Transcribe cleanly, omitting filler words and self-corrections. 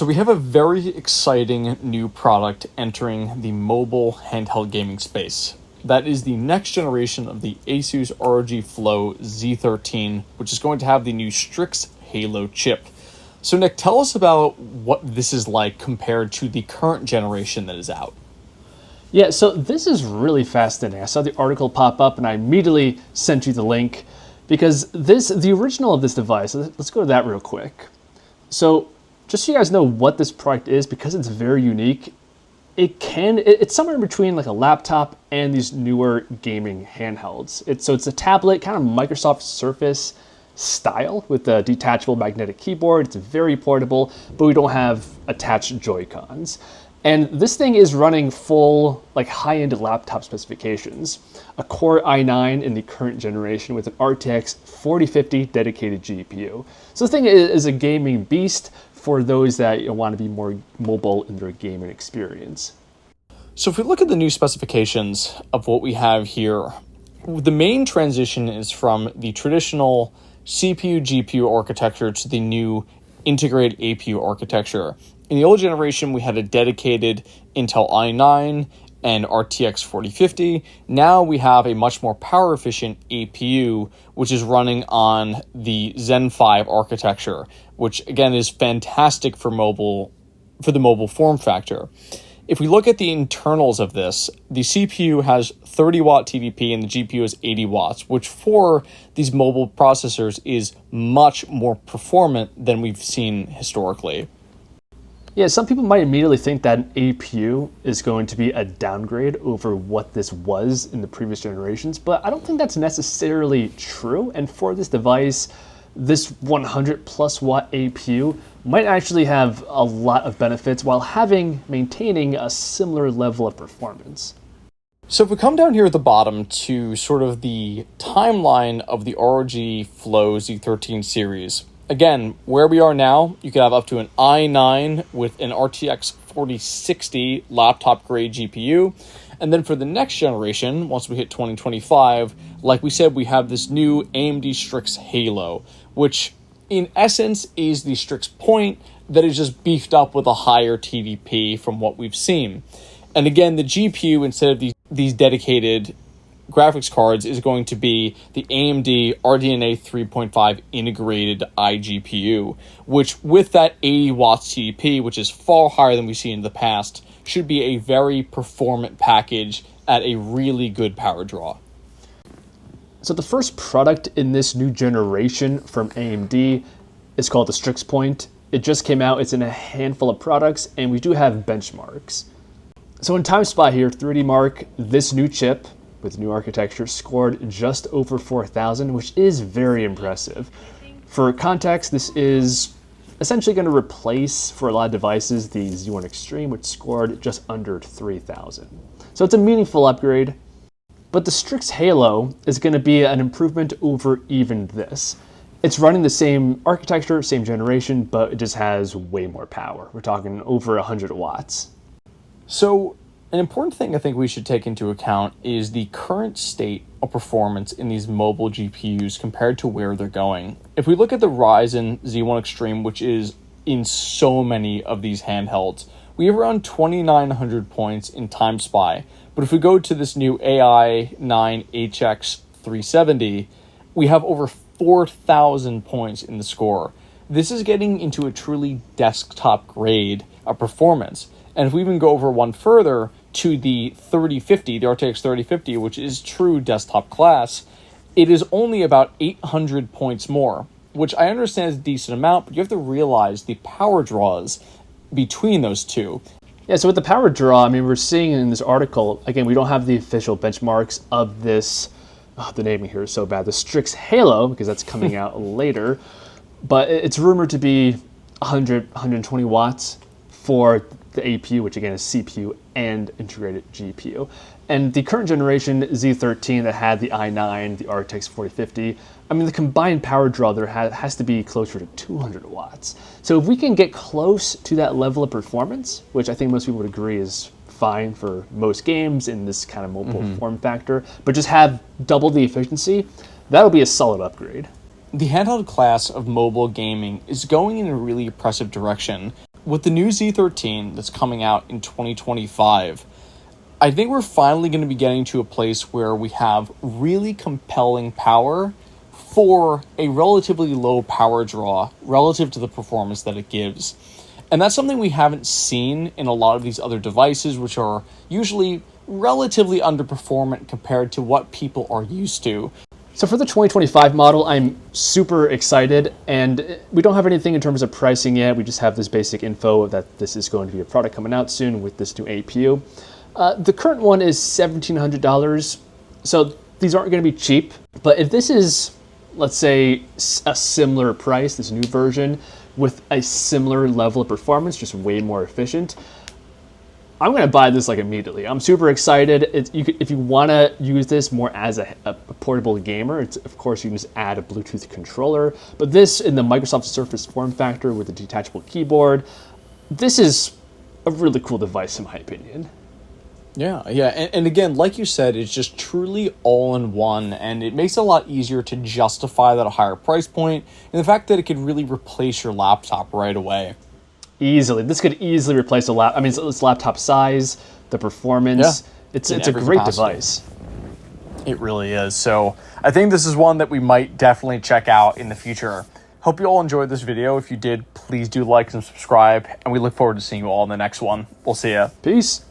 So we have a very exciting new product entering the mobile handheld gaming space. That is the next generation of the ASUS ROG Flow Z13, which is going to have the new STRIX HALO chip. So Nick, tell us about what this is like compared to the current generation that is out. Yeah, so this is really fascinating. I saw the article pop up and I immediately sent you the link because the original of this device, let's go to that real quick. So just so you guys know what this product is, because it's very unique, it's somewhere in between like a laptop and these newer gaming handhelds. It's a tablet, kind of Microsoft Surface style with a detachable magnetic keyboard. It's very portable, but we don't have attached Joy-Cons. And this thing is running full, like high-end laptop specifications. A Core i9 in the current generation with an RTX 4050 dedicated GPU. So the thing is a gaming beast for those that want to be more mobile in their gaming experience. So if we look at the new specifications of what we have here, the main transition is from the traditional CPU-GPU architecture to the new integrated APU architecture. In the old generation, we had a dedicated Intel i9 and RTX 4050. Now we have a much more power-efficient APU, which is running on the Zen5 architecture, which again is fantastic for the mobile form factor. If we look at the internals of this, the CPU has 30 watt TDP and the GPU is 80 watts, which for these mobile processors is much more performant than we've seen historically. Yeah, some people might immediately think that an APU is going to be a downgrade over what this was in the previous generations, but I don't think that's necessarily true. And for this device, this 100 plus watt APU might actually have a lot of benefits while maintaining a similar level of performance. So if we come down here at the bottom to sort of the timeline of the ROG Flow Z13 series, again, where we are now, you could have up to an i9 with an RTX 4060 laptop-grade GPU. And then for the next generation, once we hit 2025, like we said, we have this new AMD STRIX HALO, which in essence is the STRIX Point that is just beefed up with a higher TDP from what we've seen. And again, the GPU, instead of these dedicated graphics cards, is going to be the AMD RDNA 3.5 integrated iGPU, which with that 80 watts TDP, which is far higher than we've seen in the past, should be a very performant package at a really good power draw. So the first product in this new generation from AMD is called the STRIX Point. It just came out, it's in a handful of products, and we do have benchmarks. So in TimeSpy here, 3D Mark, this new chip with new architecture scored just over 4,000, which is very impressive. For context, this is essentially going to replace, for a lot of devices, the Z1 Extreme, which scored just under 3,000. So it's a meaningful upgrade, but the STRIX HALO is going to be an improvement over even this. It's running the same architecture, same generation, but it just has way more power. We're talking over 100 watts. So an important thing I think we should take into account is the current state of performance in these mobile GPUs compared to where they're going. If we look at the Ryzen Z1 Extreme, which is in so many of these handhelds, we have around 2,900 points in TimeSpy. But if we go to this new AI9HX 370, we have over 4,000 points in the score. This is getting into a truly desktop grade of performance. And if we even go over one further to the 3050, the RTX 3050, which is true desktop class, it is only about 800 points more, which I understand is a decent amount, but you have to realize the power draws between those two. Yeah, so with the power draw, I mean, we're seeing in this article, again, we don't have the official benchmarks of this, the naming here is so bad, the STRIX HALO, because that's coming out later, but it's rumored to be 100, 120 watts for the APU, which again is CPU and integrated GPU. And the current generation Z13 that had the i9, the RTX 4050, I mean, the combined power draw there has to be closer to 200 watts. So if we can get close to that level of performance, which I think most people would agree is fine for most games in this kind of mobile form factor, but just have double the efficiency, that'll be a solid upgrade. The handheld class of mobile gaming is going in a really impressive direction. With the new Z13 that's coming out in 2025, I think we're finally going to be getting to a place where we have really compelling power for a relatively low power draw relative to the performance that it gives. And that's something we haven't seen in a lot of these other devices, which are usually relatively underperformant compared to what people are used to. So for the 2025 model, I'm super excited, and we don't have anything in terms of pricing yet. We just have this basic info that this is going to be a product coming out soon with this new APU. The current one is $1,700, so these aren't going to be cheap. But if this is, let's say, a similar price, this new version, with a similar level of performance, just way more efficient, I'm going to buy this like immediately. I'm super excited. If you want to use this more as a portable gamer, of course you can just add a Bluetooth controller. But this in the Microsoft Surface form factor with a detachable keyboard, this is a really cool device in my opinion. Yeah. And again, like you said, it's just truly all-in-one, and it makes it a lot easier to justify that at a higher price point, and the fact that it could really replace your laptop right away. Easily. This could easily replace a laptop. I mean, it's laptop size, the performance. Yeah, it's a great device. It really is. So I think this is one that we might definitely check out in the future. Hope you all enjoyed this video. If you did, please do like and subscribe, and we look forward to seeing you all in the next one. We'll see ya. Peace.